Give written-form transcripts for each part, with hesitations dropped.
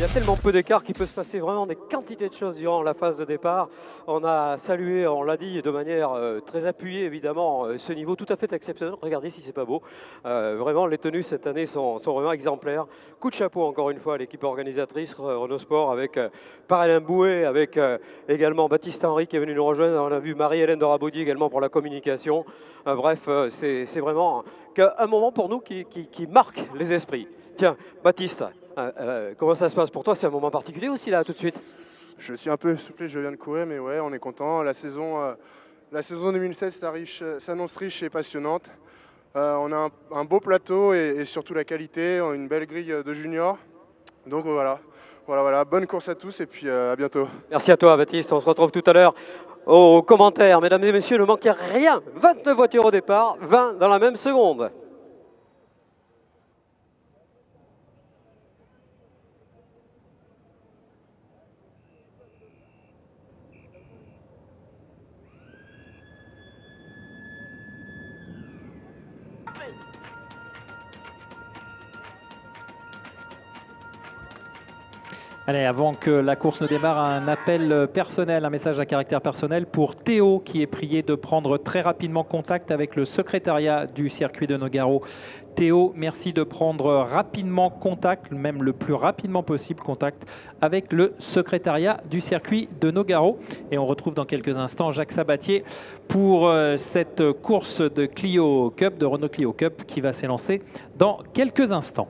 y a tellement peu d'écart qu'il peut se passer vraiment des quantités de choses durant la phase de départ. On a salué, on l'a dit de manière très appuyée évidemment, ce niveau tout à fait exceptionnel. Regardez si c'est pas beau. Vraiment, les tenues cette année sont vraiment exemplaires. Coup de chapeau encore une fois à l'équipe organisatrice Renault Sport avec Parelin Bouet, avec également Baptiste Henry qui est venu nous rejoindre. On a vu Marie-Hélène Dorabaudy également pour la communication. Bref, c'est vraiment un moment pour nous qui marque les esprits. Tiens, Baptiste, comment ça se passe pour toi? C'est un moment particulier aussi là, tout de suite? Je suis un peu essoufflé, je viens de courir, mais ouais, on est content. La saison 2016 s'annonce riche et passionnante. On a un beau plateau et surtout la qualité, une belle grille de juniors. Donc voilà, bonne course à tous et puis à bientôt. Merci à toi Baptiste, on se retrouve tout à l'heure aux commentaires. Mesdames et messieurs, ne manquez rien, 29 voitures au départ, 20 dans la même seconde. Allez, avant que la course ne démarre, un appel personnel, un message à caractère personnel pour Théo qui est prié de prendre très rapidement contact avec le secrétariat du circuit de Nogaro. Théo, merci de prendre rapidement contact, même le plus rapidement possible contact avec le secrétariat du circuit de Nogaro. Et on retrouve dans quelques instants Jacques Sabatier pour cette course de Clio Cup, de Renault Clio Cup qui va s'élancer dans quelques instants.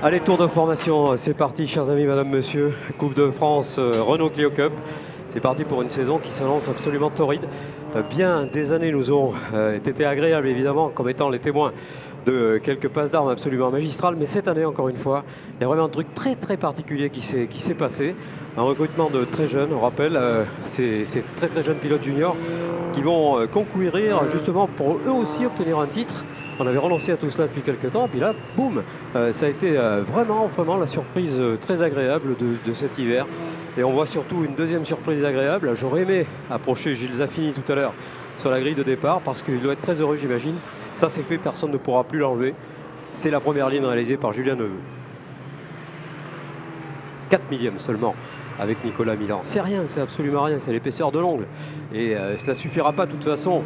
Allez, tour de formation, c'est parti chers amis, madame, monsieur. Coupe de France, Renault Clio Cup. C'est parti pour une saison qui s'annonce absolument torride. Bien des années nous ont été agréables évidemment comme étant les témoins de quelques passes d'armes absolument magistrales. Mais cette année encore une fois, il y a vraiment un truc très très particulier qui s'est passé. Un recrutement de très jeunes, on rappelle, ces très très jeunes pilotes juniors qui vont concourir justement pour eux aussi obtenir un titre. On avait renoncé à tout cela depuis quelques temps, et puis là, boum, ça a été vraiment la surprise très agréable de cet hiver. Et on voit surtout une deuxième surprise agréable. J'aurais aimé approcher Gilles Zaffini tout à l'heure sur la grille de départ, parce qu'il doit être très heureux, j'imagine. Ça c'est fait, personne ne pourra plus l'enlever. C'est la première ligne réalisée par Julien Neveu. 4 millièmes seulement avec Nicolas Milan. C'est rien, c'est absolument rien, c'est l'épaisseur de l'ongle. Et cela suffira pas de toute façon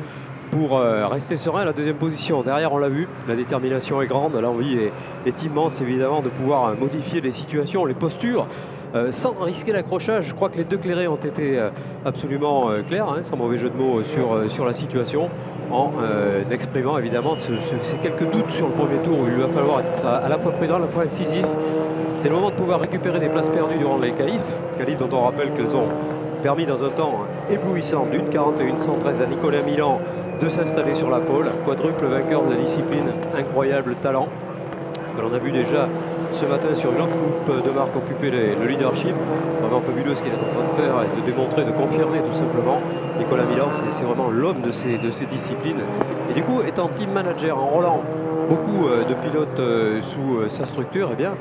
pour rester serein à la deuxième position. Derrière, on l'a vu, la détermination est grande, l'envie est immense évidemment de pouvoir modifier les situations, les postures, sans risquer l'accrochage. Je crois que les deux clairés ont été absolument clairs, hein, sans mauvais jeu de mots sur la situation, en exprimant évidemment ces quelques doutes sur le premier tour où il va falloir être à la fois prudent, à la fois incisif. C'est le moment de pouvoir récupérer des places perdues durant les qualifs dont on rappelle qu'elles ont permis dans un temps éblouissant d'une 41-113 à Nicolas Milan de s'installer sur la pole, quadruple vainqueur de la discipline, incroyable talent que l'on a vu déjà ce matin sur une autre coupe de marque occuper le leadership. Vraiment fabuleux ce qu'il est en train de faire et de démontrer, de confirmer tout simplement. Nicolas Milan, c'est vraiment l'homme de ces disciplines. Et du coup, étant team manager, enrôlant beaucoup de pilotes sous sa structure, eh bien,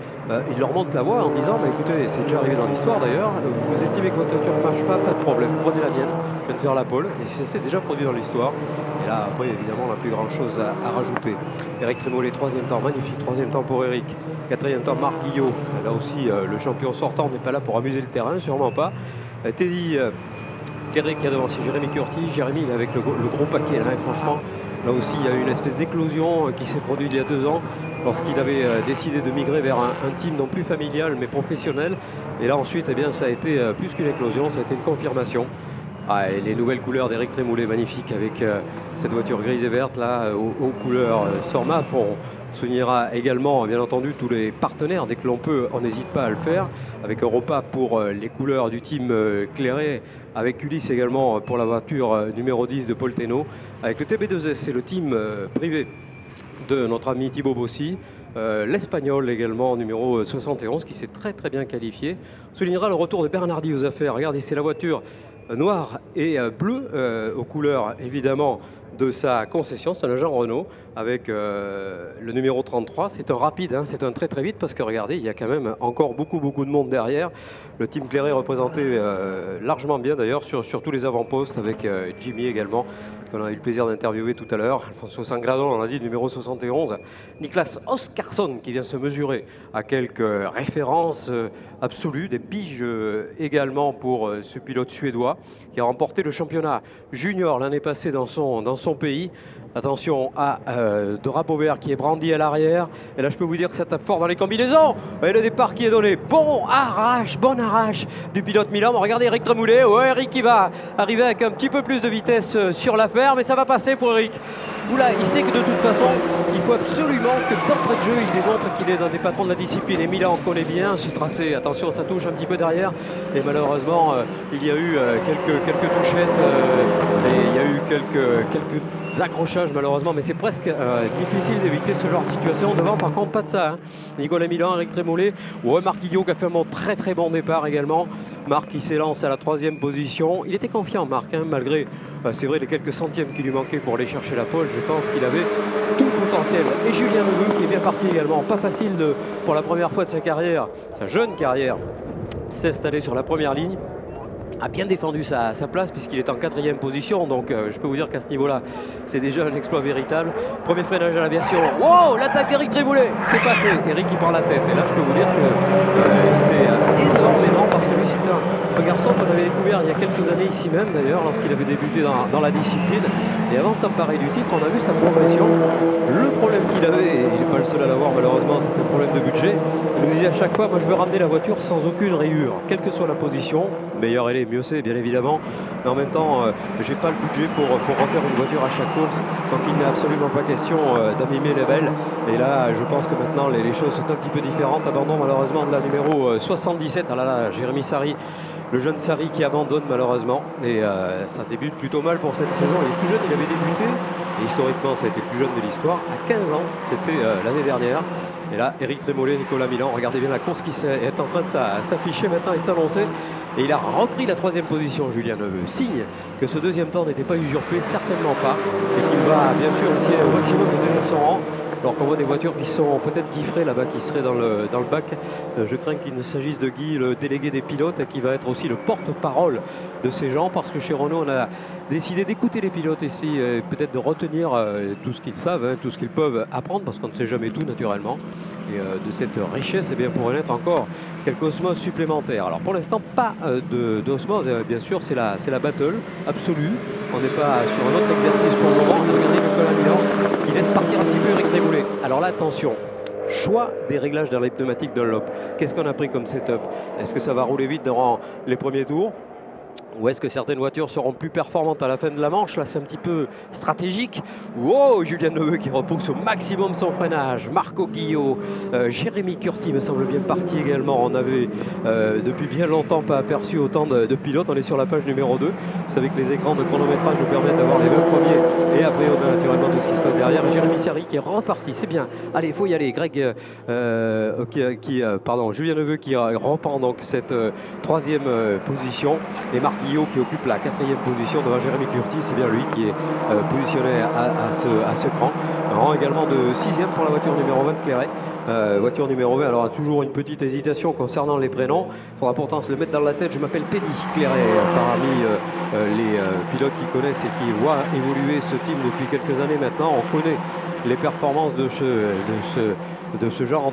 il leur monte la voie en disant écoutez, c'est déjà arrivé dans l'histoire d'ailleurs, vous estimez que votre voiture ne marche pas de problème, prenez la mienne, je viens de faire la pole, et ça s'est déjà produit dans l'histoire. Et là, après, évidemment, on n'a plus grand chose à rajouter. Eric Trémollet, troisième temps, magnifique, troisième temps pour Eric. Quatrième temps, Marc Guillot. Là aussi, le champion sortant n'est pas là pour amuser le terrain, sûrement pas. Teddy Terré qui a devancé Jérémy Curti. Jérémy, avec le gros paquet, là, et franchement, là aussi, il y a eu une espèce d'éclosion qui s'est produite il y a 2 ans, lorsqu'il avait décidé de migrer vers un team non plus familial, mais professionnel. Et là, ensuite, eh bien, ça a été plus qu'une éclosion, ça a été une confirmation. Ah, et les nouvelles couleurs d'Éric Trémoulet, magnifique avec cette voiture grise et verte là, aux couleurs Sormaf. On soulignera également, bien entendu, tous les partenaires. Dès que l'on peut, on n'hésite pas à le faire. Avec Europa pour les couleurs du team Clairet, avec Ulysse également pour la voiture numéro 10 de Paul Thénault. Avec le TB2S, c'est le team privé de notre ami Thibaut Bossy. L'Espagnol également, numéro 71, qui s'est très bien qualifié. On soulignera le retour de Bernardi aux affaires. Regardez, c'est la voiture noir et bleu aux couleurs évidemment de sa concession. C'est un agent Renault avec le numéro 33. C'est un rapide, hein, c'est un très vite parce que regardez, il y a quand même encore beaucoup de monde derrière. Le team Clairet représenté largement bien d'ailleurs sur tous les avant-postes avec Jimmy également, qu'on a eu le plaisir d'interviewer tout à l'heure. Alfonso Sangrado, on a dit, le numéro 71. Niklas Oskarsson qui vient se mesurer à quelques références absolues, des piges également pour ce pilote suédois qui a remporté le championnat junior l'année passée dans son pays. Attention à drapeau vert qui est brandi à l'arrière. Et là, je peux vous dire que ça tape fort dans les combinaisons. Et le départ qui est donné. Bon arrache du pilote Milan. Regardez Éric Trémoulet. Ouais, Éric qui va arriver avec un petit peu plus de vitesse sur l'affaire. Mais ça va passer pour Éric. Oula, il sait que de toute façon, il faut absolument que d'entrée de jeu, il démontre qu'il est dans des patrons de la discipline. Et Milan connaît bien ce tracé. Attention, ça touche un petit peu derrière. Et malheureusement, il y a eu quelques touchettes. Et il y a eu quelques accrochages malheureusement, mais c'est presque difficile d'éviter ce genre de situation. Devant par contre pas de ça, hein. Nicolas Milan, Éric Trémoulet, ouais, Marc Guillot qui a fait un très bon départ également. Marc qui s'élance à la 3e position. Il était confiant Marc, hein, malgré c'est vrai les quelques centièmes qui lui manquaient pour aller chercher la pole. Je pense qu'il avait tout le potentiel. Et Julien Neveu qui est bien parti également, pas facile pour la première fois de sa carrière, sa jeune carrière, s'est installé sur la première ligne, a bien défendu sa place puisqu'il est en 4e position, donc je peux vous dire qu'à ce niveau-là c'est déjà un exploit véritable. Premier freinage à l'aviation, wow, l'attaque d'Éric Trémoulet, c'est passé, Éric qui prend la tête, et là je peux vous dire que c'est énormément parce que lui c'est un garçon qu'on avait découvert il y a quelques années ici même d'ailleurs, lorsqu'il avait débuté dans la discipline, et avant de s'emparer du titre on a vu sa progression. Le problème qu'il avait, et il n'est pas le seul à l'avoir malheureusement, c'est un problème de budget. Il nous disait à chaque fois, moi je veux ramener la voiture sans aucune rayure, quelle que soit la position, meilleure elle est, mieux c'est bien évidemment, mais en même temps j'ai pas le budget pour refaire une voiture à chaque course, donc il n'est absolument pas question d'abîmer les belles. Et là je pense que maintenant les choses sont un petit peu différentes. Abandon malheureusement de la numéro 77, ah là là, Jérémy Sari, le jeune Sari qui abandonne malheureusement, et ça débute plutôt mal pour cette saison. Il est tout jeune, il avait débuté, et historiquement ça a été le plus jeune de l'histoire, à 15 ans, c'était l'année dernière. Et là, Éric Trémoulet, Nicolas Milan, regardez bien la course qui est en train de s'afficher maintenant et de s'annoncer. Et il a repris la 3e position, Julien Neveu. Signe que ce deuxième temps n'était pas usurpé, certainement pas. Et qu'il va bien sûr essayer au maximum de tenir son rang. Alors qu'on voit des voitures qui sont peut-être Guy là-bas, qui seraient dans le bac. Je crains qu'il ne s'agisse de Guy, le délégué des pilotes, qui va être aussi le porte-parole de ces gens, parce que chez Renault, on a décidé d'écouter les pilotes ici, peut-être de retenir tout ce qu'ils savent, hein, tout ce qu'ils peuvent apprendre, parce qu'on ne sait jamais tout naturellement. Et de cette richesse, eh bien, pourrait naître encore quelques osmoses supplémentaires. Alors pour l'instant, pas d'osmose, bien sûr, c'est la battle absolue. On n'est pas sur un autre exercice pour le moment. Regardez Nicolas Milan qui laisse partir un petit peu Éric Trémoulet. Alors là, attention, choix des réglages dans les pneumatiques Dunlop. Qu'est-ce qu'on a pris comme setup? Est-ce que ça va rouler vite durant les premiers tours? Ou est-ce que certaines voitures seront plus performantes à la fin de la manche? Là, c'est un petit peu stratégique. Wow, Julien Neveu qui repousse au maximum son freinage. Marco Guillot, Jérémy Curti me semble bien parti également. On avait depuis bien longtemps pas aperçu autant de pilotes. On est sur la page numéro 2. Vous savez que les écrans de chronométrage nous permettent d'avoir les 20 premiers et après au-delà naturellement de ce qui se passe derrière. Jérémy Sari qui est reparti, c'est bien. Allez, il faut y aller. Greg, Julien Neveu qui reprend donc cette 3e position. Et Marc Guillot qui occupe la 4e position devant Jérémy Curti, c'est bien lui qui est positionné à ce cran. Un rang également de 6e pour la voiture numéro 20 de Clairet. Voiture numéro 20, alors toujours une petite hésitation concernant les prénoms. Il faudra pourtant se le mettre dans la tête. Je m'appelle Teddy Clairet, parmi les pilotes qui connaissent et qui voient évoluer ce team depuis quelques années maintenant. On connaît les performances de ce genre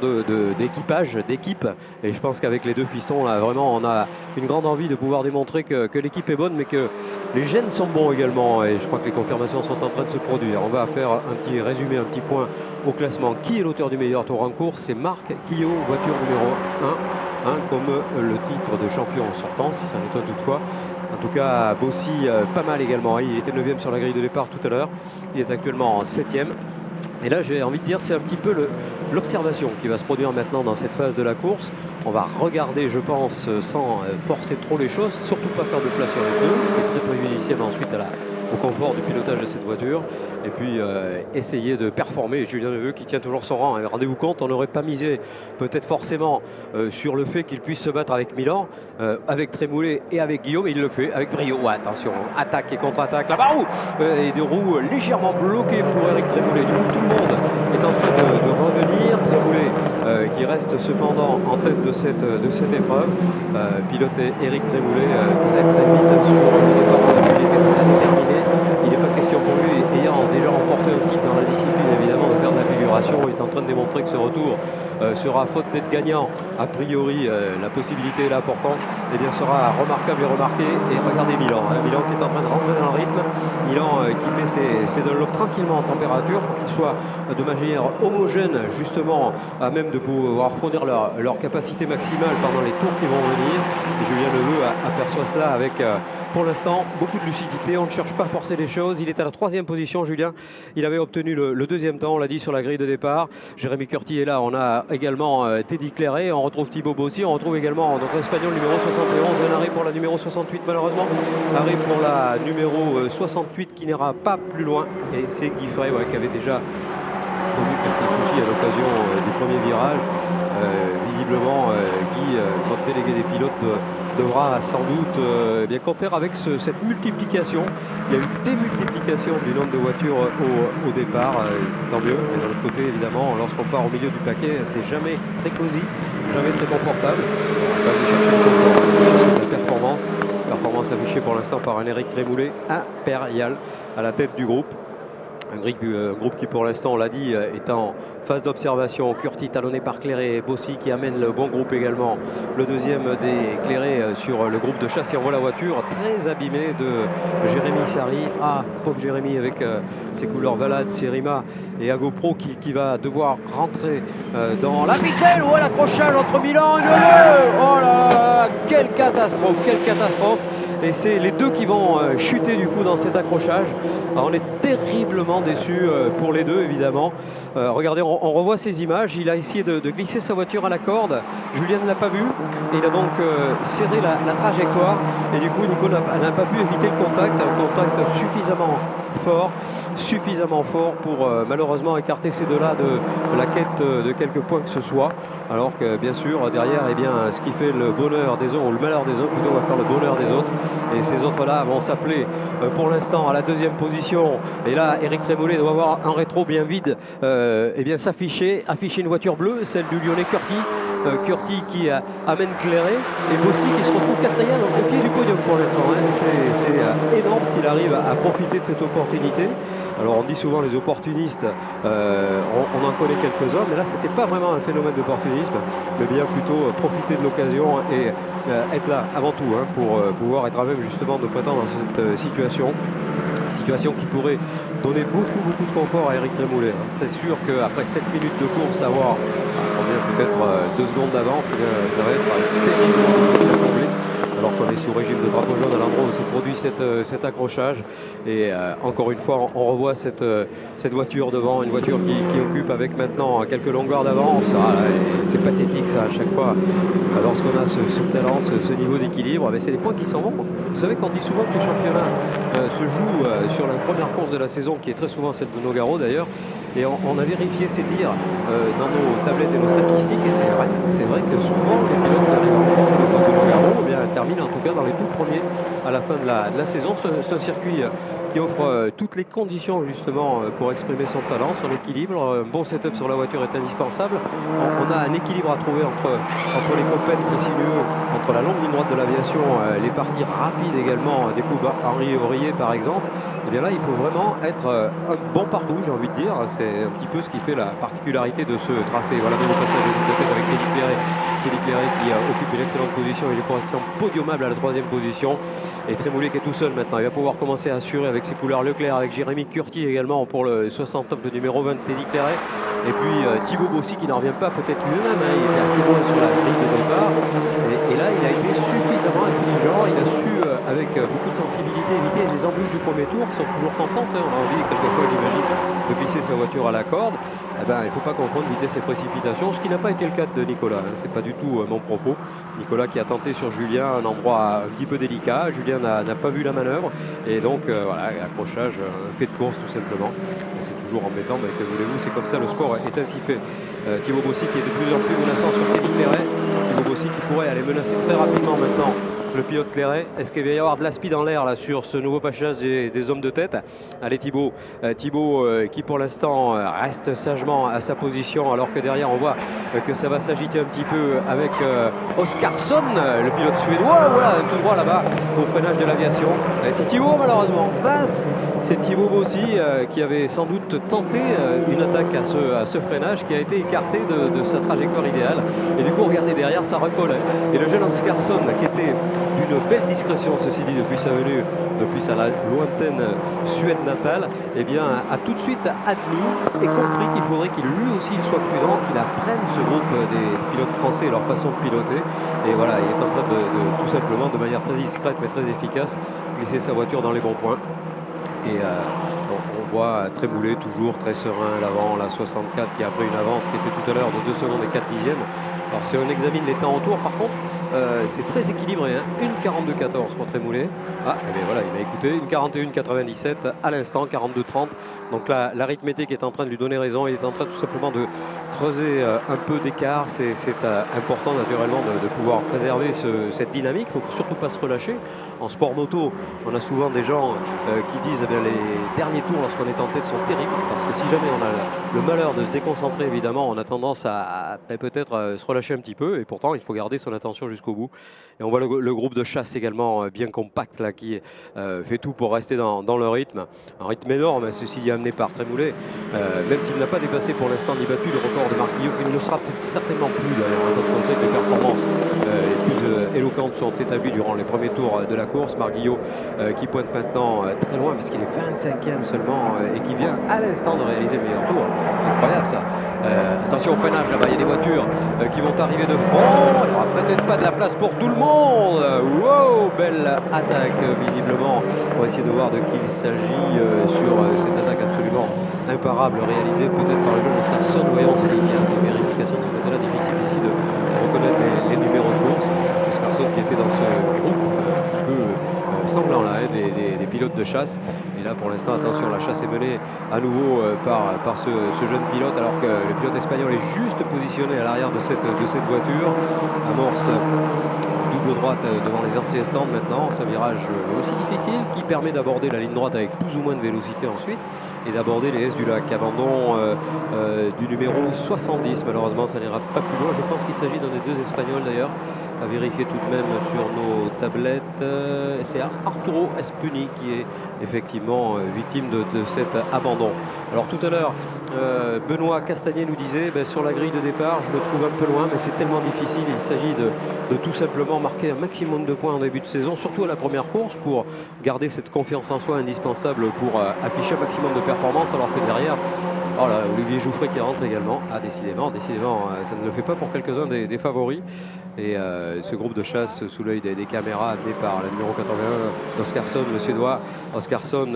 d'équipage, d'équipe. Et je pense qu'avec les deux fistons, là, vraiment, on a une grande envie de pouvoir démontrer que l'équipe est bonne, mais que les gènes sont bons également. Et je crois que les confirmations sont en train de se produire. On va faire un petit résumé, un petit point au classement. Qui est l'auteur du meilleur tour en course? C'est Marc Guillot, voiture numéro 1, comme le titre de champion sortant, si ça n'étonne toutefois. En tout cas, Bossy, pas mal également. Il était 9e sur la grille de départ tout à l'heure. Il est actuellement en 7e. Et là, j'ai envie de dire, c'est un petit peu l'observation qui va se produire maintenant dans cette phase de la course. On va regarder, je pense, sans forcer trop les choses, surtout pas faire de place sur les pneus, ce qui est très préjudiciable ensuite au confort du pilotage de cette voiture. Et puis essayer de performer. Julien Neveu qui tient toujours son rang. Et rendez-vous compte, on n'aurait pas misé peut-être forcément sur le fait qu'il puisse se battre avec Milan, avec Trémoulet et avec Guillaume. Et il le fait avec brio. Ouais, attention, attaque et contre-attaque là-bas. Et des roues légèrement bloquées pour Eric Trémoulet. Du coup, tout le monde est en train de revenir. Trémoulet qui reste cependant en tête de cette épreuve. Pilote Eric Trémoulet très vite sur le départ. Il était très déterminé. Il n'est pas question pour lui, ayant déjà remporté un titre dans la discipline, évidemment, de faire de la figuration. Il est en train de démontrer que ce retour sera, faute d'être gagnant, a priori, la possibilité est là pourtant, eh bien, sera remarquable et remarqué. Et regardez Milan, Milan qui est en train de rentrer dans le rythme, Milan qui met ses Dunlop tranquillement en température pour qu'ils soient de manière homogène, justement, à même de pouvoir fournir leur capacité maximale pendant les tours qui vont venir. Et Julien Neveu aperçoit cela avec, pour l'instant, beaucoup de lucidité. On ne cherche pas à forcer les choses. Il est à la 3e position, Julien. Il avait obtenu le 2e temps, on l'a dit, sur la grille de départ. Jérémy Curti est là. On a également Teddy Clairet. On retrouve Thibaut Bossy. On retrouve également notre Espagnol numéro 71. Un arrêt pour la numéro 68, malheureusement. Arrêt pour la numéro 68 qui n'ira pas plus loin. Et c'est Guy Frey qui avait déjà connu quelques soucis à l'occasion du premier virage. Visiblement, Guy, notre délégué des pilotes, devra sans doute bien compter avec cette multiplication. Il y a eu une démultiplication du nombre de voitures au départ, c'est tant mieux. Mais d'un autre côté, évidemment, lorsqu'on part au milieu du paquet, c'est jamais très cosy, jamais très confortable. On va aller chercher le confort, la performance affichée pour l'instant par un Eric Trémoulet impérial à la tête du groupe. Un groupe qui, pour l'instant, on l'a dit, est en phase d'observation. Curti talonné par Clairet et Bossy qui amène le bon groupe également. Le deuxième des Clairet sur le groupe de chasse et on voit la voiture très abîmée de Jérémy Sari. Ah, pauvre Jérémy avec ses couleurs Valade, Serima et Agopro qui va devoir rentrer dans la Piquel. Oh, l'accrochage entre Milan et Neveu. Oh là là, quelle catastrophe. Et c'est les deux qui vont chuter du coup dans cet accrochage. Alors, on est terriblement déçus pour les deux évidemment. Regardez, on revoit ces images. Il a essayé de glisser sa voiture à la corde. Julien ne l'a pas vu. Et il a donc serré la trajectoire. Et du coup, Nico n'a pas pu éviter le contact. Un contact suffisamment fort pour malheureusement écarter ces deux-là de la quête de quelques points que ce soit. Alors que bien sûr, derrière, eh bien, ce qui fait le bonheur des uns, ou le malheur des uns, plutôt, va faire le bonheur des autres. Et ces autres-là vont s'appeler pour l'instant à la 2e position. Et là, Eric Trémoulet doit avoir un rétro bien vide, eh bien afficher une voiture bleue, celle du Lyonnais Curti. Curti qui amène Clairet et Bossy qui se retrouve 4e au pied du podium pour l'instant. C'est énorme s'il arrive à profiter de cette opportunité. Alors on dit souvent les opportunistes, on en connaît quelques-uns, mais là c'était pas vraiment un phénomène d'opportunisme, mais bien plutôt profiter de l'occasion et être là avant tout pour pouvoir être à même justement de prétendre dans cette situation qui pourrait donner beaucoup de confort à Eric Trémoulet. C'est sûr qu'après 7 minutes de course, avoir peut-être 2 secondes d'avance, ça va être terriblement difficile à combler. Alors qu'on est sous régime de drapeau jaune à l'endroit où s'est produit cet accrochage. Et encore une fois, on revoit cette voiture devant, une voiture qui occupe avec maintenant quelques longueurs d'avance. C'est pathétique ça à chaque fois. Lorsqu'on a ce talent, ce niveau d'équilibre, c'est des points qui s'en vont. Vous savez qu'on dit souvent que les championnats se jouent sur la première course de la saison, qui est très souvent celle de Nogaro d'ailleurs. Et on a vérifié ces dires dans nos tablettes et nos statistiques, et c'est vrai que souvent les pilotes qui arrivent en course de Nogaro terminent en tout cas dans les 12 premiers à la fin de la saison. C'est un circuit qui offre toutes les conditions justement pour exprimer son talent, son équilibre. Un bon setup sur la voiture est indispensable. On a un équilibre à trouver entre les compètes très sinueux, entre la longue ligne droite de l'aviation, les parties rapides également, des coups Henri Aurier par exemple. Et bien là, il faut vraiment être un bon partout, j'ai envie de dire. C'est un petit peu ce qui fait la particularité de ce tracé. Voilà, le passage de tête avec Teddy Clairet qui occupe une excellente position. Il est pour l'instant podiumable à la 3e position. Et Trémoulet qui est tout seul maintenant. Il va pouvoir commencer à assurer avec ses couleurs Leclerc, avec Jérémy Curti également pour le 69, le numéro 20 Teddy Clairet. Et puis Thibaut Bossy qui n'en revient pas peut-être lui-même. Il était assez loin sur la grille de départ. Et là, il a été suffisamment intelligent. Il a su avec beaucoup de sensibilité, éviter les embûches du premier tour qui sont toujours tentantes. On a envie quelquefois, j'imagine, de glisser sa voiture à la corde. Eh ben, il ne faut pas confondre vitesse et précipitation, ce qui n'a pas été le cas de Nicolas. C'est pas du tout mon propos. Nicolas qui a tenté sur Julien un endroit un petit peu délicat. Julien n'a pas vu la manœuvre et donc voilà, accrochage, fait de course tout simplement. C'est toujours embêtant, mais que voulez-vous, c'est comme ça, le sport est ainsi fait. Thibaut Bossy qui est de plus en plus menaçant sur Kevin Perret. Thibaut Bossy qui pourrait aller menacer très rapidement maintenant le pilote Clairet. Est-ce qu'il va y avoir de la speed en l'air là sur ce nouveau passage des hommes de tête? Allez Thibaut, qui pour l'instant reste sagement à sa position, alors que derrière on voit que ça va s'agiter un petit peu avec Oskarsson, le pilote suédois. Voilà, un tout droit là-bas au freinage de l'aviation. C'est Thibaut malheureusement. Mince, c'est Thibaut Bossy qui avait sans doute tenté une attaque à ce freinage, qui a été écarté de sa trajectoire idéale. Et du coup, regardez derrière, ça recolle. Et le jeune Oskarsson, qui était d'une belle discrétion, ceci dit, depuis sa venue, depuis sa lointaine Suède natale, eh bien, a tout de suite admis et compris qu'il faudrait qu'il lui aussi soit prudent, qu'il apprenne ce groupe des pilotes français et leur façon de piloter. Et voilà, il est en train de tout simplement, de manière très discrète mais très efficace, glisser sa voiture dans les bons points. Et on voit Tréboulet toujours très serein à l'avant, la 64 qui a pris une avance qui était tout à l'heure de 2 secondes et 4 dixièmes. Alors si on examine les temps en tour, par contre, c'est très équilibré, hein. 1,42,14 pour Tréboulet. Ah, et bien voilà, il m'a écouté. 1,41,97 à l'instant, 42,30. Donc là, l'arithmétique est en train de lui donner raison. Il est en train tout simplement de creuser un peu d'écart. C'est important naturellement de pouvoir préserver cette dynamique. Il ne faut surtout pas se relâcher. En sport moto, on a souvent des gens qui disent eh bien, les derniers tours lorsqu'on est en tête sont terribles, parce que si jamais on a le malheur de se déconcentrer, évidemment, on a tendance à peut-être se relâcher un petit peu, et pourtant il faut garder son attention jusqu'au bout. Et on voit le groupe de chasse également bien compact là, qui fait tout pour rester dans le rythme. Un rythme énorme, ceci dit amené par Tréboulet, même s'il n'a pas dépassé pour l'instant ni battu le record de Marc Guillot, qui ne le sera certainement plus d'ailleurs, parce qu'on sait que les performances les plus éloquentes sont établies durant les premiers tours de la course. Marc Guillot qui pointe maintenant très loin, puisqu'il est 25e seulement et qui vient à l'instant de réaliser le meilleur tour. Incroyable ça. Attention au freinage, là-bas il y a des voitures qui vont arriver de front. Il n'y aura peut-être pas de la place pour tout le monde. Wow, belle attaque visiblement. On va essayer de voir de qui il s'agit sur cette attaque absolument imparable réalisée peut-être par le jeune Oskarsson. Voyons s'il y a des vérifications de ce côté-là. Difficile ici de reconnaître les numéros de course. Oskarsson qui était dans ce groupe un peu sanglant là, des pilotes de chasse. Et là pour l'instant, attention, la chasse est menée à nouveau par ce jeune pilote, alors que le pilote espagnol est juste positionné à l'arrière de cette voiture. Amorce double droite devant les anciens stands maintenant. C'est un virage aussi difficile qui permet d'aborder la ligne droite avec plus ou moins de vélocité ensuite et d'aborder les S du lac. Abandon du numéro 70. Malheureusement, ça n'ira pas plus loin. Je pense qu'il s'agit d'un des deux Espagnols d'ailleurs, à vérifier tout de même sur nos tablettes. C'est Arturo Espuni qui est effectivement victime de cet abandon. Alors tout à l'heure, Benoît Castagnet nous disait sur la grille de départ, je le trouve un peu loin, mais c'est tellement difficile. Il s'agit de tout simplement marquer un maximum de points en début de saison, surtout à la première course, pour garder cette confiance en soi indispensable pour afficher un maximum de performance, alors que derrière, oh là, Olivier Jouffret qui rentre également. Ah, décidément, ça ne le fait pas pour quelques-uns des favoris. Et ce groupe de chasse sous l'œil des caméras amené par le numéro 81 Oskarsson, le Suédois. Oskarsson,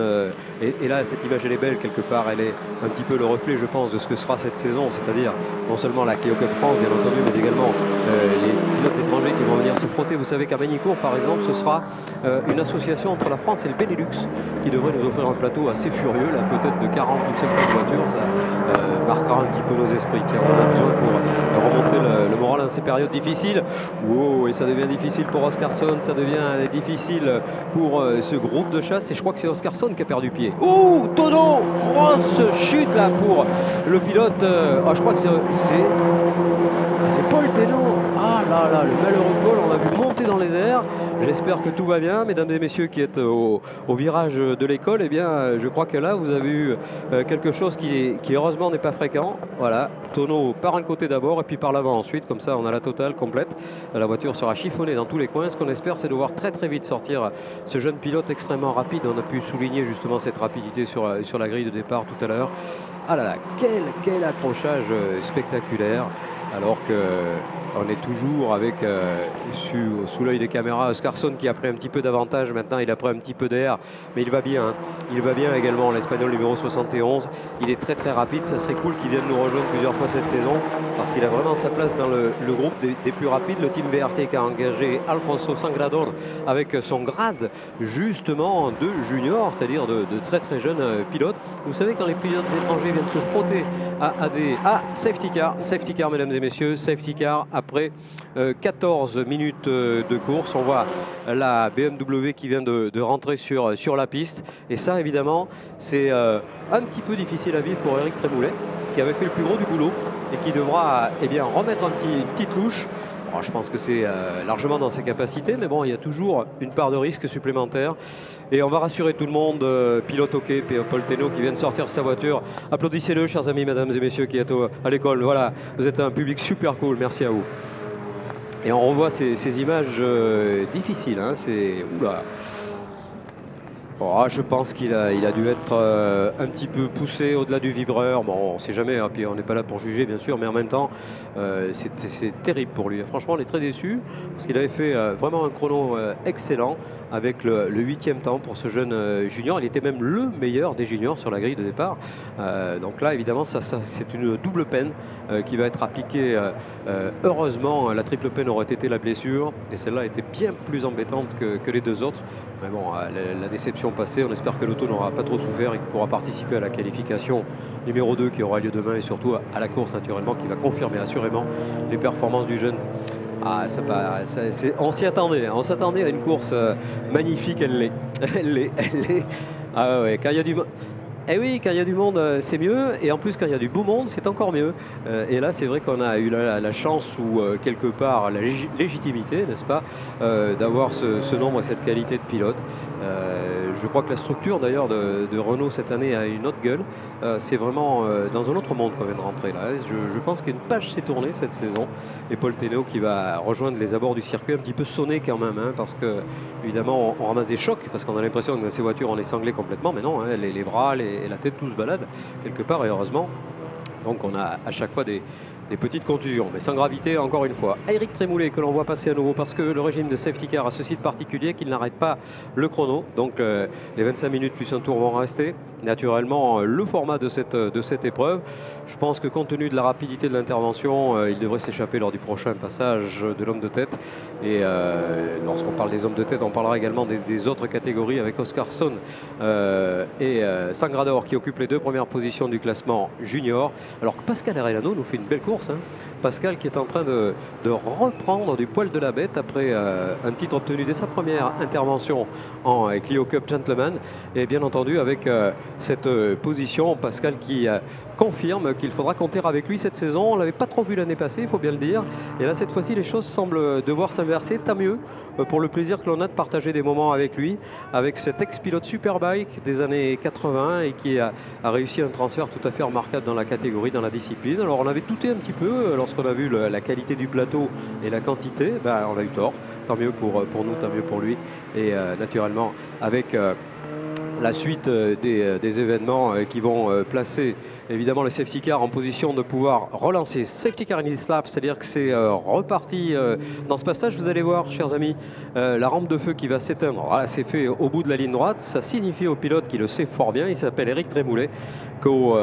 et là cette image elle est belle quelque part, elle est un petit peu le reflet je pense de ce que sera cette saison, c'est-à-dire non seulement la Clio Cup France bien entendu, mais également les pilotes étrangers qui vont venir se frotter. Vous savez qu'à Magny-Cours par exemple, ce sera une association entre la France et le Benelux qui devrait nous offrir un plateau assez furieux, là peut-être de 40 ou 50 voitures. Ça marquera un petit peu nos esprits. Tiens, on a besoin pour remonter le moral dans ces périodes difficiles. Wow, et ça devient difficile pour Oskarsson, ça devient difficile pour ce groupe de chasse, et je crois que c'est Oskarsson qui a perdu pied. Oh, Tonneau, grosse chute là pour le pilote. Je crois que c'est Paul Thénault. Ah là là, le malheureux Paul, on l'a vu monter dans les airs. J'espère que tout va bien, mesdames et messieurs qui êtes au virage de l'école. Eh bien, je crois que là, vous avez eu quelque chose qui heureusement n'est pas fréquent. Voilà, Tonneau par un côté d'abord et puis par l'avant ensuite. Comme ça, on a la totale complète. La voiture sera chiffonnée dans tous les coins. Ce qu'on espère, c'est de voir très très vite sortir ce jeune pilote extrêmement rapide. On a pu souligner justement cette rapidité sur la grille de départ tout à l'heure. Ah là là, quel accrochage spectaculaire. alors qu'on est toujours avec sous l'œil des caméras Oscarson qui a pris un petit peu d'avantage. Maintenant il a pris un petit peu d'air, mais il va bien, hein. Il va bien également, l'Espagnol numéro 71. Il est très très rapide, ça serait cool qu'il vienne nous rejoindre plusieurs fois cette saison parce qu'il a vraiment sa place dans le groupe des plus rapides. Le team VRT qui a engagé Alfonso Sangrador avec son grade justement de junior, c'est-à-dire de très très jeunes pilotes. Vous savez, quand les pilotes étrangers viennent se frotter à des... Ah, safety car mesdames et messieurs, safety car après 14 minutes de course. On voit la BMW qui vient de rentrer sur la piste, et ça évidemment c'est un petit peu difficile à vivre pour Éric Trémoulet qui avait fait le plus gros du boulot et qui devra bien remettre une petite louche. Bon, je pense que c'est largement dans ses capacités, mais bon, il y a toujours une part de risque supplémentaire. Et on va rassurer tout le monde, pilote OK, Paul Teno qui vient de sortir de sa voiture. Applaudissez-le, chers amis, mesdames et messieurs qui êtes à l'école. Voilà, vous êtes un public super cool, merci à vous. Et on revoit ces images difficiles, hein, c'est... Oula. Oh, je pense qu'il a dû être un petit peu poussé au-delà du vibreur. Bon, on ne sait jamais, hein, puis on n'est pas là pour juger bien sûr, mais en même temps, c'est terrible pour lui. Franchement, on est très déçus parce qu'il avait fait vraiment un chrono excellent avec le 8e temps pour ce jeune junior. Il était même le meilleur des juniors sur la grille de départ. Donc là, évidemment, ça c'est une double peine qui va être appliquée. Heureusement, la triple peine aurait été la blessure, et celle-là était bien plus embêtante que les deux autres. Mais bon, la déception passée, on espère que l'auto n'aura pas trop souffert et qu'il pourra participer à la qualification numéro 2 qui aura lieu demain, et surtout à la course naturellement qui va confirmer assurément les performances du jeune. Ah, on s'y attendait, on s'attendait à une course magnifique, elle l'est. Elle l'est. Ah ouais, quand il y a du... Eh oui, quand il y a du monde, c'est mieux. Et en plus, quand il y a du beau monde, c'est encore mieux. Et là, c'est vrai qu'on a eu la chance ou quelque part la légitimité, n'est-ce pas, d'avoir ce nombre et cette qualité de pilote. Je crois que la structure d'ailleurs de Renault cette année a une autre gueule. C'est vraiment dans un autre monde qu'on vient de rentrer là. Je pense qu'une page s'est tournée cette saison. Et Paul Teno qui va rejoindre les abords du circuit, un petit peu sonné quand même, hein, parce que évidemment on ramasse des chocs, parce qu'on a l'impression que dans ces voitures on est sanglé complètement, mais non, hein, les bras et la tête, tout se balade quelque part, et heureusement. Donc on a à chaque fois des petites contusions, mais sans gravité encore une fois. Éric Trémoulet que l'on voit passer à nouveau parce que le régime de safety car a ce site particulier qu'il n'arrête pas le chrono. Donc les 25 minutes plus un tour vont rester. Naturellement, le format de cette épreuve. Je pense que compte tenu de la rapidité de l'intervention, il devrait s'échapper lors du prochain passage de l'homme de tête. Et lorsqu'on parle des hommes de tête, on parlera également des autres catégories avec Oscarson et Sangrador qui occupent les deux premières positions du classement junior. Alors que Pascal Arellano nous fait une belle course, hein. Pascal qui est en train de reprendre du poil de la bête après un titre obtenu dès sa première intervention en Clio Cup Gentleman. Et bien entendu avec cette position, Pascal qui confirme qu'il faudra compter avec lui cette saison. On ne l'avait pas trop vu l'année passée, il faut bien le dire. Et là, cette fois-ci, les choses semblent devoir s'inverser. Tant mieux pour le plaisir que l'on a de partager des moments avec lui, avec cet ex-pilote Superbike des années 80 et qui a réussi un transfert tout à fait remarquable dans la catégorie, dans la discipline. Alors, on avait douté un petit peu lorsqu'on a vu la qualité du plateau et la quantité. Ben, on a eu tort. Tant mieux pour nous, tant mieux pour lui. Et naturellement, avec... la suite des événements qui vont placer évidemment le safety car en position de pouvoir relancer. Safety car in this lap, c'est-à-dire que c'est reparti dans ce passage. Vous allez voir, chers amis, la rampe de feu qui va s'éteindre. Voilà, c'est fait au bout de la ligne droite. Ça signifie au pilote qui le sait fort bien, il s'appelle Éric Trémoulet, qu'au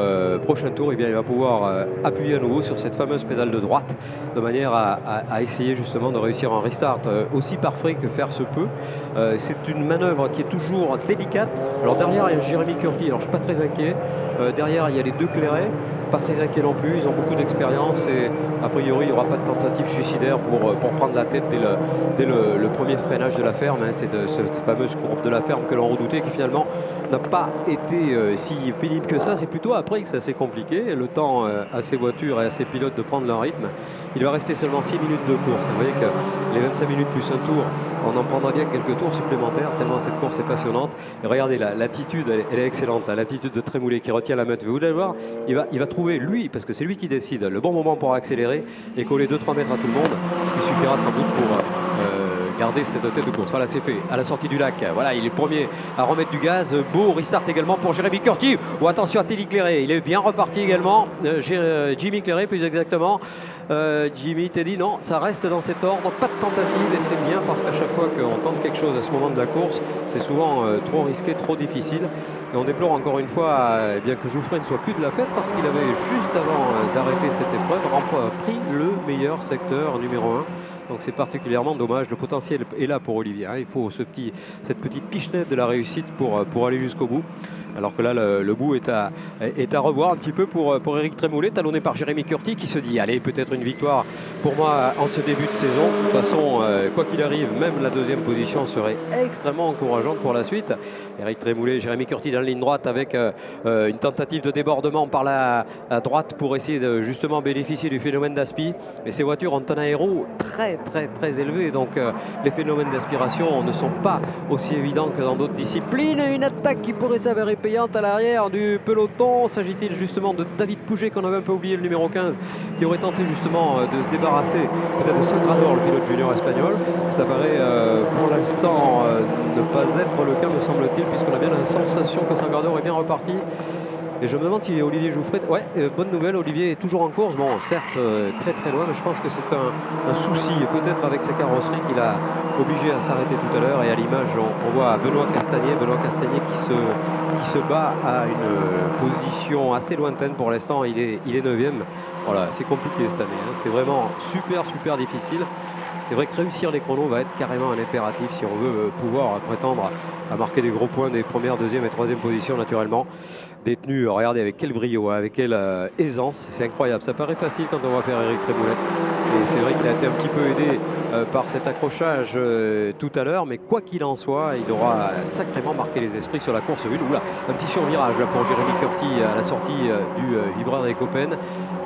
prochain tour, eh bien, il va pouvoir appuyer à nouveau sur cette fameuse pédale de droite de manière à essayer justement de réussir un restart aussi parfait que faire se peut. C'est une manœuvre qui est toujours délicate. Alors derrière, il y a Jérémy Curti, alors je ne suis pas très inquiet. Derrière, il y a les deux Clairet, pas très inquiet non plus. Ils ont beaucoup d'expérience et a priori, il n'y aura pas de tentative suicidaire pour prendre la tête dès le premier freinage de la ferme. Hein. C'est cette fameuse courbe de la ferme que l'on redoutait, qui finalement n'a pas été si pénible que ça. C'est plutôt après que ça s'est compliqué. Le temps à ces voitures et à ces pilotes de prendre leur rythme. Il va rester seulement 6 minutes de course. Vous voyez que les 25 minutes plus un tour, on en prendra bien quelques tours supplémentaires, tellement cette course est passionnante. Et regardez, l'attitude, elle est excellente. L'attitude de Trémoulet qui retient la meute. Vous allez voir, il va trouver, lui, parce que c'est lui qui décide, le bon moment pour accélérer et coller 2-3 mètres à tout le monde, ce qui suffira sans doute pour garder cette tête de course. Voilà, c'est fait. À la sortie du lac, voilà, il est le premier à remettre du gaz. Beau restart également pour Jérémy Curti. Oh, attention à Teddy Clairet, il est bien reparti également. Jimmy Clairet plus exactement. Jimmy, Teddy, non, ça reste dans cet ordre. Pas de tentative et c'est bien parce qu'à chaque fois qu'on tente quelque chose à ce moment de la course, c'est souvent trop risqué, trop difficile. Et on déplore encore une fois bien que Jouffret ne soit plus de la fête parce qu'il avait juste avant d'arrêter cette épreuve pris le meilleur secteur numéro 1. Donc c'est particulièrement dommage. Le potentiel est là pour Olivier. Il faut cette petite pichenette de la réussite pour aller jusqu'au bout. Alors que là, le bout est à revoir un petit peu pour Éric Trémoulet, talonné par Jérémy Curti qui se dit allez, peut-être une victoire pour moi en ce début de saison. De toute façon, quoi qu'il arrive, même la deuxième position serait extrêmement encourageante pour la suite. Éric Trémoulet, Jérémy Curti dans la ligne droite avec une tentative de débordement par la droite pour essayer de justement bénéficier du phénomène d'aspi. Mais ces voitures ont un aéro très élevé, donc les phénomènes d'aspiration ne sont pas aussi évidents que dans d'autres disciplines. Une attaque qui pourrait s'avérer payante à l'arrière du peloton. S'agit-il justement de David Pouget, qu'on avait un peu oublié, le numéro 15, qui aurait tenté justement de se débarrasser peut-être de Sangrador, le pilote junior espagnol. Ça paraît pour l'instant ne pas être le cas, me semble-t-il, puisqu'on a bien la sensation que Sangrador est bien reparti. Et je me demande si Olivier Jouffret... Ouais, bonne nouvelle, Olivier est toujours en course. Bon, certes, très loin, mais je pense que c'est un souci, peut-être avec sa carrosserie, qu'il a obligé à s'arrêter tout à l'heure. Et à l'image, on voit Benoît Castagnier qui se bat à une position assez lointaine pour l'instant. Il est 9e. Voilà, c'est compliqué cette année. C'est vraiment super difficile. C'est vrai que réussir les chronos va être carrément un impératif si on veut pouvoir prétendre à marquer des gros points des premières, deuxième et troisième positions naturellement. Détenu, regardez avec quel brio, avec quelle aisance, c'est incroyable. Ça paraît facile quand on va faire Éric Trémoulet. Et c'est vrai qu'il a été un petit peu aidé par cet accrochage tout à l'heure, mais quoi qu'il en soit, il aura sacrément marqué les esprits sur la course 1. Oula, un petit survirage là pour Jérémy Curti à la sortie du vibreur des Copen.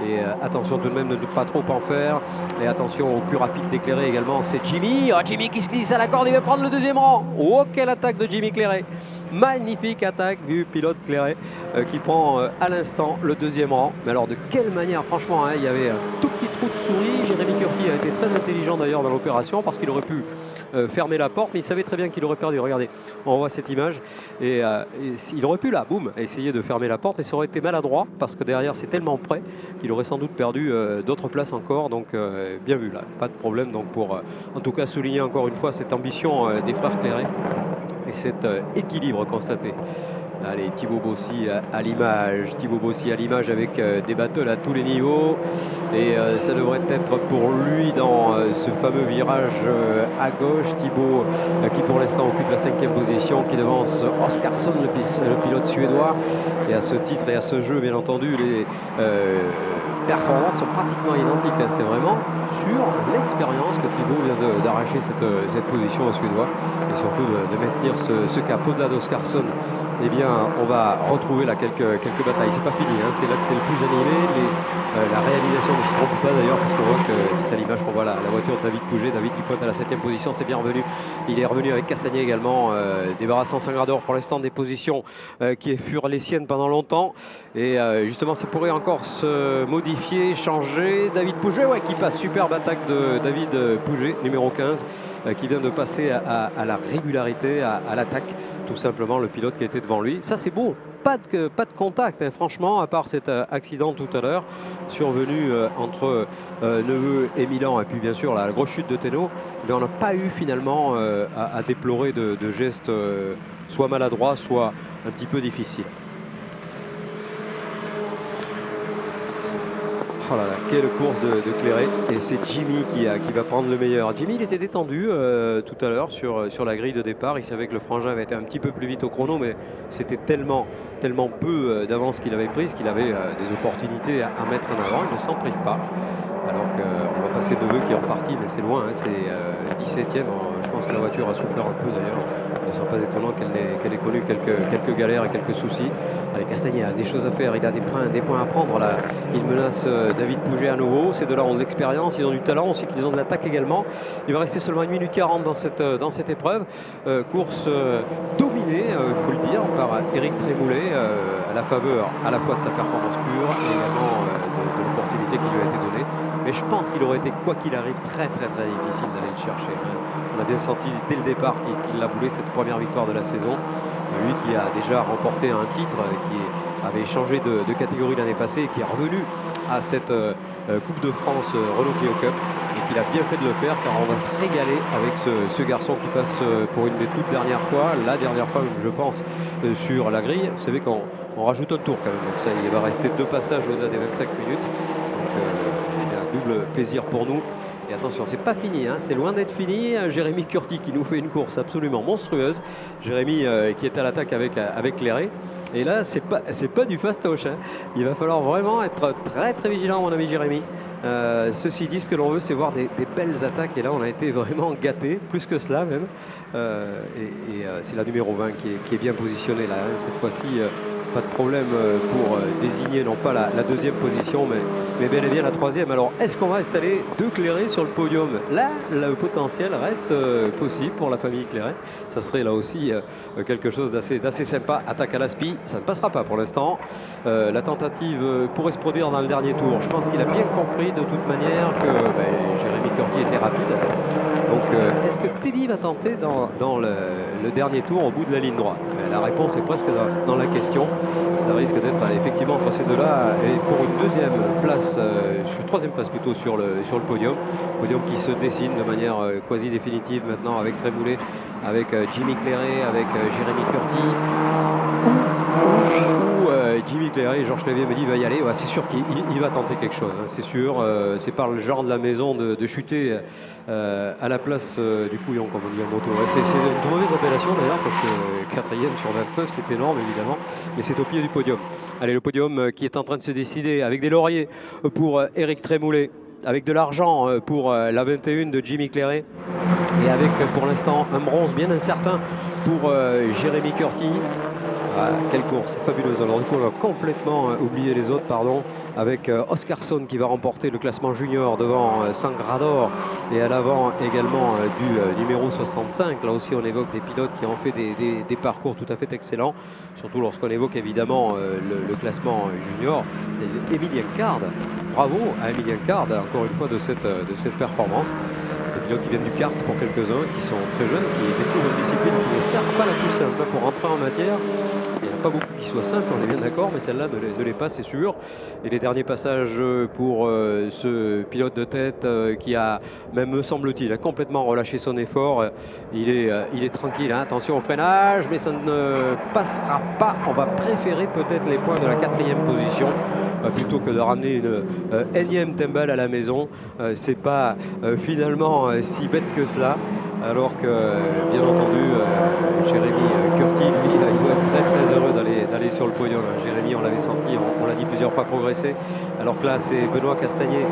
Et attention tout de même de ne pas trop en faire. Et attention au plus rapide d'éclairer également, c'est Jimmy. Oh, Jimmy qui se glisse à la corde, il va prendre le deuxième rang. Oh, quelle attaque de Jimmy Clairet. Magnifique attaque du pilote Clairet qui prend à l'instant le deuxième rang. Mais alors de quelle manière, franchement, il y avait un tout petit trou de souris. Jérémy Curti a été très intelligent d'ailleurs dans l'opération parce qu'il aurait pu fermer la porte, mais il savait très bien qu'il aurait perdu. Regardez, on voit cette image et il aurait pu là, boum, essayer de fermer la porte, et ça aurait été maladroit parce que derrière c'est tellement près qu'il aurait sans doute perdu d'autres places encore. Donc bien vu là, pas de problème. Donc pour en tout cas souligner encore une fois cette ambition des frères Clairet et cet équilibre constaté. Allez, Thibaut Bossy à l'image avec des battles à tous les niveaux. Et ça devrait être pour lui dans ce fameux virage à gauche. Thibaut qui pour l'instant occupe la 5e position, qui devance Oskarsson, le pilote suédois. Et à ce titre et à ce jeu, bien entendu, les performances sont pratiquement identiques. C'est vraiment sur l'expérience que Thibaut vient d'arracher cette position au Suédois. Et surtout de maintenir ce cap au-delà d'Oskarsson. Eh bien, on va retrouver là quelques batailles. C'est pas fini, c'est là que c'est le plus animé. La réalisation ne se trompe pas d'ailleurs, parce qu'on voit que c'est à l'image qu'on voit la voiture de David Pouget. David qui pointe à la 7e position, c'est bien revenu. Il est revenu avec Castagnier également, débarrassant Sangrador pour l'instant des positions qui furent les siennes pendant longtemps. Et justement, ça pourrait encore se modifier, changer. David Pouget, qui passe, superbe attaque de David Pouget, numéro 15. Qui vient de passer à la régularité, à l'attaque, tout simplement, le pilote qui était devant lui. Ça, c'est beau, pas de contact, franchement, à part cet accident tout à l'heure, survenu entre Neveu et Milan, et puis bien sûr la grosse chute de Thénault. Mais on n'a pas eu finalement à déplorer de gestes soit maladroits, soit un petit peu difficiles. Oh là là, quelle course de Clairet, et c'est Jimmy qui va prendre le meilleur. Jimmy, il était détendu tout à l'heure sur la grille de départ. Il savait que le frangin avait été un petit peu plus vite au chrono, mais c'était tellement peu d'avance qu'il avait prise qu'il avait des opportunités à mettre en avant. Il ne s'en prive pas. Alors qu'on va passer Neveu qui est reparti, mais c'est loin, c'est 17e. Je pense que la voiture a soufflé un peu d'ailleurs. Il ne sera pas étonnant qu'elle ait connu quelques galères et quelques soucis. Allez, Castagnier a des choses à faire, il a des points à prendre là. Il menace David Pouget à nouveau. Ces deux-là ont de l'expérience, ils ont du talent, on sait qu'ils ont de l'attaque également. Il va rester seulement 1 minute 40 dans cette épreuve. Course dominée, il faut le dire, par Éric Trémoulet, à la faveur à la fois de sa performance pure et également de l'opportunité qui lui a été donnée. mais je pense qu'il aurait été, quoi qu'il arrive, très difficile d'aller le chercher. On a bien senti dès le départ qu'il la voulait, cette première victoire de la saison. Lui qui a déjà remporté un titre, qui avait changé de catégorie l'année passée et qui est revenu à cette Coupe de France Renault Clio Cup, et qu'il a bien fait de le faire, car on va se régaler avec ce garçon qui passe pour une des toutes dernières fois, la dernière fois je pense, sur la grille. Vous savez qu'on rajoute un tour quand même, donc ça, il va rester 2 passages au-delà des 25 minutes, donc il y a un double plaisir pour nous. Et attention, c'est pas fini, hein, c'est loin d'être fini. Jérémy Curti qui nous fait une course absolument monstrueuse. Jérémy qui est à l'attaque avec Cléré. Et là, c'est pas du fastoche. Hein. Il va falloir vraiment être très vigilant, mon ami Jérémy. Ceci dit, ce que l'on veut, c'est voir des belles attaques. Et là, on a été vraiment gâtés, plus que cela même. C'est la numéro 20 qui est bien positionnée là. Hein. Cette fois-ci, pas de problème pour désigner non pas la deuxième position, mais bel et bien la troisième. Alors, est-ce qu'on va installer 2 Cléré sur le podium? Là, le potentiel reste possible pour la famille Cléré. Ça serait là aussi quelque chose d'assez sympa. Attaque à l'aspi, ça ne passera pas pour l'instant. La tentative pourrait se produire dans le dernier tour. Je pense qu'il a bien compris de toute manière que Jérémy Curti était rapide. Donc est-ce que Teddy va tenter dans le dernier tour au bout de la ligne droite? La réponse est presque dans la question. Ça risque d'être effectivement entre ces deux-là et pour une deuxième place, troisième place plutôt sur le podium. Podium qui se dessine de manière quasi définitive maintenant avec Trémoulet, avec Jimmy Cléré, avec Jérémy Curti. Jimmy Cléré, Georges Clavier me dit il va y aller. Ouais, c'est sûr qu'il va tenter quelque chose, hein, c'est sûr. C'est par le genre de la maison de chuter à la place du couillon, comme on dit en moto. Ouais, c'est une mauvaise appellation d'ailleurs, parce que 4e sur 29, c'est énorme évidemment, mais c'est au pied du podium. Allez, le podium qui est en train de se décider avec des lauriers pour Éric Trémoulet, avec de l'argent pour la 21 de Jimmy Cléré, et avec pour l'instant un bronze bien incertain pour Jérémy Curti. Ah, quelle course fabuleuse. Alors du coup on va complètement oublier les autres, pardon, avec Oscarson qui va remporter le classement junior devant Sangrador, et à l'avant également du numéro 65. Là aussi on évoque des pilotes qui ont fait des parcours tout à fait excellents, surtout lorsqu'on évoque évidemment le classement junior. C'est Emilien Card. Bravo à Emilien Card encore une fois de cette performance. Des pilotes qui viennent du kart pour quelques-uns, qui sont très jeunes, qui découvrent une discipline qui ne sert pas la plus simple pour rentrer en matière. Il n'y en a pas beaucoup qui soient simples, on est bien d'accord, mais celle-là ne l'est pas, c'est sûr. Et les derniers passages pour ce pilote de tête qui a, même me semble-t-il, complètement relâché son effort. Il est tranquille, hein. Attention au freinage, mais ça ne passera pas. On va préférer peut-être les points de la 4e position plutôt que de ramener une énième Tembal à la maison. C'est pas finalement si bête que cela. Alors que, bien entendu, Jérémy Curti, lui, il doit être très heureux d'aller sur le podium. Jérémy, on l'avait senti, on l'a dit plusieurs fois, progresser. Alors que là, c'est Benoît Castagnet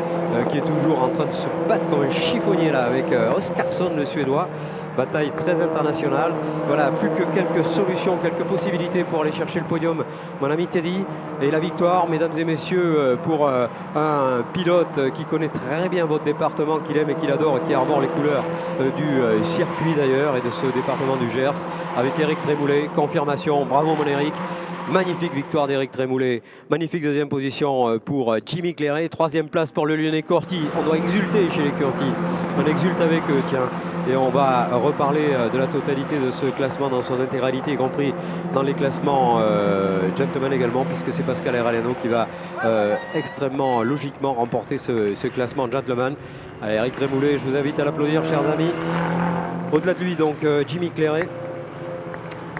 qui est toujours en train de se battre comme un chiffonnier là, avec Oscarson, le Suédois. Bataille très internationale. Voilà, plus que quelques solutions, quelques possibilités pour aller chercher le podium, mon ami Teddy. Et la victoire, mesdames et messieurs, pour un pilote qui connaît très bien votre département, qu'il aime et qu'il adore, et qui arbore les couleurs du circuit d'ailleurs, et de ce département du Gers, avec Éric Trémoulet. Confirmation, bravo mon Éric. Magnifique victoire d'Éric Trémoulet, magnifique deuxième position pour Jimmy Cléré, 3e place pour le Lyonnais Curti. On doit exulter chez les Curti, on exulte avec eux, tiens, et on va reparler de la totalité de ce classement dans son intégralité, y compris dans les classements gentlemen également, puisque c'est Pascal Herralano qui va extrêmement logiquement remporter ce classement gentleman. Allez, Éric Trémoulet, je vous invite à l'applaudir, chers amis. Au-delà de lui, donc, Jimmy Cléré.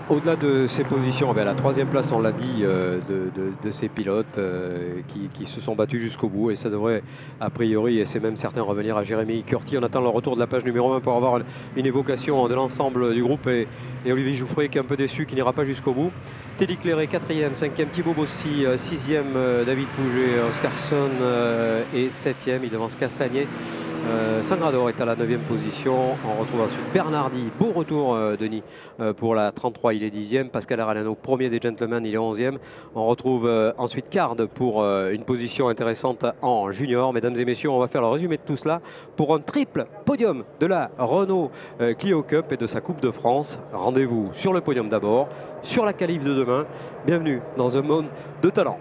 Au-delà de ses positions, la 3e place, on l'a dit, de ces pilotes qui se sont battus jusqu'au bout, et ça devrait a priori, et c'est même certain, revenir à Jérémy Curti. On attend le retour de la page numéro 1 pour avoir une évocation de l'ensemble du groupe, et Olivier Jouffret qui est un peu déçu, qui n'ira pas jusqu'au bout. Teddy Cléré 4e, 5e Thibaut Bossy, 6e David Pouget, Oscarson et 7e, il devance Castagnet. Sangrador est à la 9e position. On retrouve ensuite Bernardi, beau retour Denis pour la 33, il est 10e. Pascal Herralano, premier des gentlemen, il est 11e. On retrouve ensuite Card pour une position intéressante en junior. Mesdames et messieurs, on va faire le résumé de tout cela pour un triple podium de la Renault Clio Cup et de sa Coupe de France. Rendez-vous sur le podium d'abord, sur la qualif de demain. Bienvenue dans un monde de talent.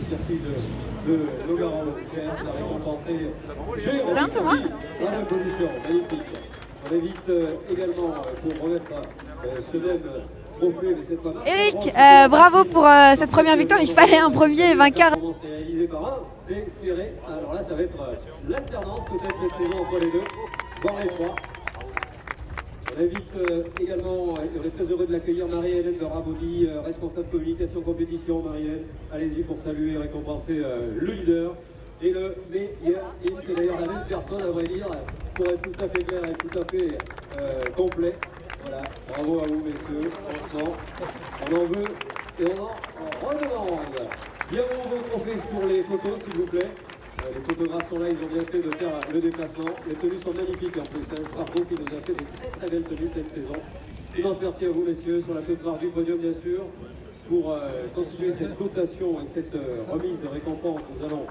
circuit de Nogaro. Ça a récompensé Thomas. la même position, magnifique. On évite également pour remettre ce même trophée, mais cette fois. Eric, bravo pour cette première victoire. Il fallait un premier vainqueur. Réalisé par un des Ferré. Alors là, ça va être l'alternance peut-être cette saison entre les deux, voire les trois. On invite également, on est très heureux de l'accueillir, Marie-Hélène de Raboni, responsable communication compétition. Marie-Hélène, allez-y pour saluer et récompenser le leader et le meilleur. Et c'est d'ailleurs la même personne, à vrai dire, pour être tout à fait clair et tout à fait complet. Voilà, bravo à vous messieurs, franchement, on en veut et on en redemande. Bien vos trophées pour les photos s'il vous plaît. Les photographes sont là, ils ont bien fait de faire le déplacement. Les tenues sont magnifiques en plus. C'est Spargo qui nous a fait des très belles tenues cette saison. Immense merci à vous messieurs, sur la toute barre du podium bien sûr. Pour continuer cette dotation et cette remise de récompense, nous allons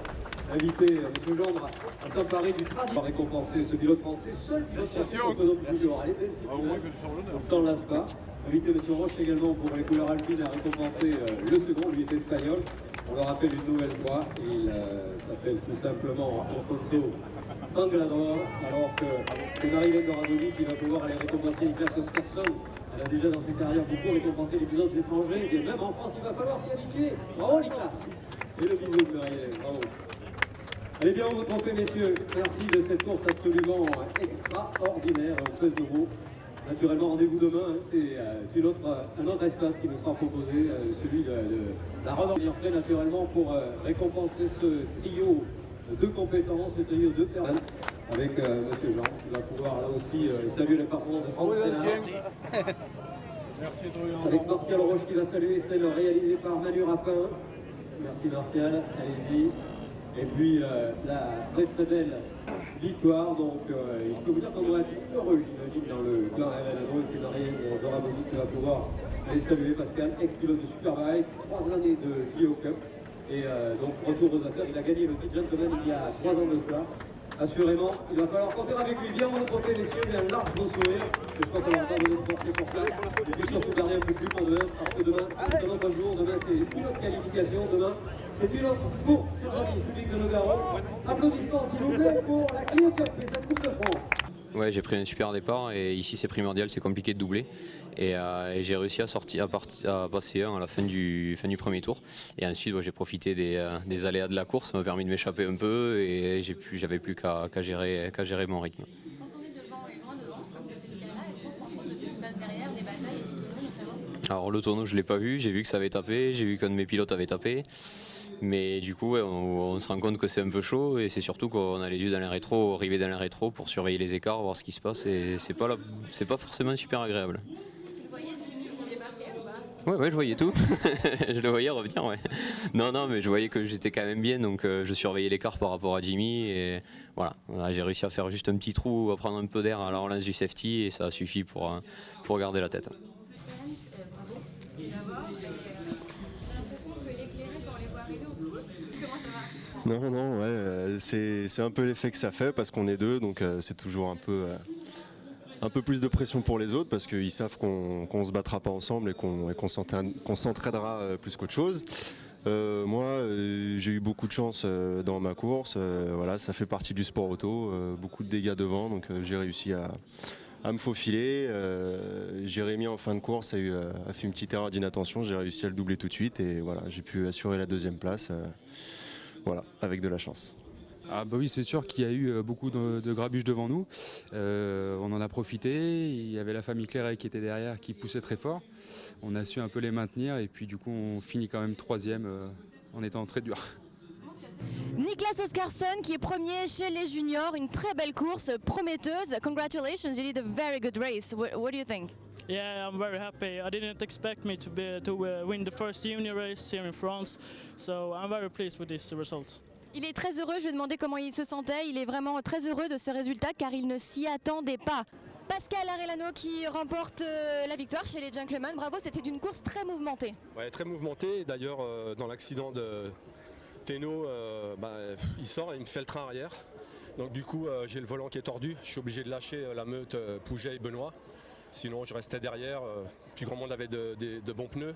inviter M. Gendre à s'emparer du train pour récompenser ce pilote français, seul pilote français sur le podium junior. Allez, belle on ne s'en lasse pas. Inviter M. Roche également pour les couleurs alpines à récompenser le second, lui est espagnol. On le rappelle une nouvelle fois, il s'appelle tout simplement Alfonso Sanglador, alors que c'est Marie-Hélène de Raboni qui va pouvoir aller récompenser Nicolas Oscarson. Elle a déjà dans ses carrières beaucoup récompensé les pilotes étrangers, et même en France il va falloir s'y habituer. Bravo Nicolas. Et le bisou de Marie-Hélène, bravo. Allez bien, vos trophées messieurs, merci de cette course absolument extraordinaire, pèse de mots. Naturellement, rendez-vous demain, hein, c'est un autre espace qui nous sera proposé, celui de la revenir prêt naturellement pour récompenser ce trio de compétences, ce trio de personnes, avec M. Jean qui va pouvoir là aussi saluer les performances de Franck Ténard. Avec Martial Roche qui va saluer celle réalisée par Manu Rapin. Merci Martial, allez-y. Et puis la très belle victoire, donc je peux vous dire qu'on doit être heureux, j'imagine, dans le plan RLNO, et c'est Marie-Hélène de Raboni qui va pouvoir aller saluer Pascal, ex-pilote de Superbike, 3 années de Clio Cup, et donc retour aux affaires. Il a gagné le petit gentleman il y a 3 ans de cela. Assurément, il va falloir compter avec lui. Bien vos trophées, messieurs, bien large vos sourires. Et je crois qu'on va pas vous être forcé pour ça. Et puis surtout garder un peu plus pour demain, parce que demain, c'est un autre jour. Demain, c'est une autre qualification. Demain, c'est une autre course, chers amis, public de Nogaro. Applaudissements, s'il vous plaît, pour la Clio Cup et cette Coupe de France. Ouais, j'ai pris un super départ et ici c'est primordial, c'est compliqué de doubler et j'ai réussi à passer un à la fin du premier tour et ensuite j'ai profité des aléas de la course, ça m'a permis de m'échapper un peu et j'avais plus qu'à gérer mon rythme. Quand on est devant et loin devant, comme c'était Alors le tonneau je l'ai pas vu, j'ai vu que ça avait tapé, j'ai vu qu'un de mes pilotes avait tapé. Mais du coup ouais, on se rend compte que c'est un peu chaud et c'est surtout qu'on a les yeux dans les rétros, rivés dans les rétros pour surveiller les écarts, voir ce qui se passe et c'est pas forcément super agréable. Tu le voyais Jimmy qui débarquait ou pas? Ouais, je voyais tout. Je le voyais revenir, ouais. Non, mais je voyais que j'étais quand même bien, donc je surveillais l'écart par rapport à Jimmy. Et voilà, j'ai réussi à faire juste un petit trou, à prendre un peu d'air à la relance du safety, et ça a suffi pour garder la tête. Bravo. D'abord, j'ai l'impression que l'éclairé, quand on les voit arriver, on se pousse. Comment ça marche? Non, ouais, c'est un peu l'effet que ça fait parce qu'on est deux, donc c'est toujours un peu plus de pression pour les autres parce qu'ils savent qu'on se battra pas ensemble et qu'on s'entraidera plus qu'autre chose. Moi, j'ai eu beaucoup de chance dans ma course. Voilà, ça fait partie du sport auto, beaucoup de dégâts devant, donc j'ai réussi à me faufiler. Jérémy en fin de course a fait une petite erreur d'inattention, j'ai réussi à le doubler tout de suite et voilà, j'ai pu assurer la deuxième place. Voilà, avec de la chance. Ah bah oui, c'est sûr qu'il y a eu beaucoup de grabuges devant nous. On en a profité. Il y avait la famille Clairet qui était derrière, qui poussait très fort. On a su un peu les maintenir et puis du coup on finit quand même troisième en étant très dur. Niklas Oskarsson qui est premier chez les juniors, une très belle course prometteuse. Congratulations, you did a very good race. What do you think? Yeah, I'm very happy. I didn't expect me to win the first junior race here in France, so I'm very pleased with this result. Il est très heureux, je lui ai demandé comment il se sentait. Il est vraiment très heureux de ce résultat car il ne s'y attendait pas. Pascal Arellano qui remporte la victoire chez les gentlemen. Bravo, c'était une course très mouvementée. Ouais, très mouvementée. D'ailleurs, dans l'accident de Thénault, il sort et il me fait le train arrière. Donc du coup, j'ai le volant qui est tordu. Je suis obligé de lâcher la meute Pouget et Benoît. Sinon, je restais derrière. Puis grand monde avait de bons pneus.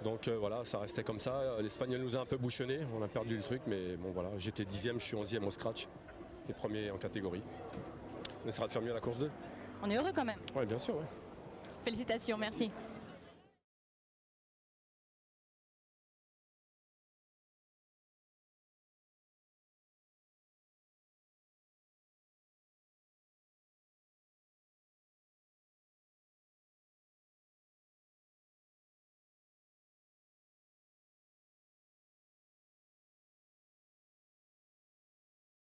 Donc voilà, ça restait comme ça. L'Espagnol nous a un peu bouchonné, on a perdu le truc, mais bon voilà, j'étais 10e, je suis 11e au scratch et premier en catégorie. On essaiera de faire mieux la course 2. On est heureux quand même. Oui, bien sûr. Ouais. Félicitations, merci.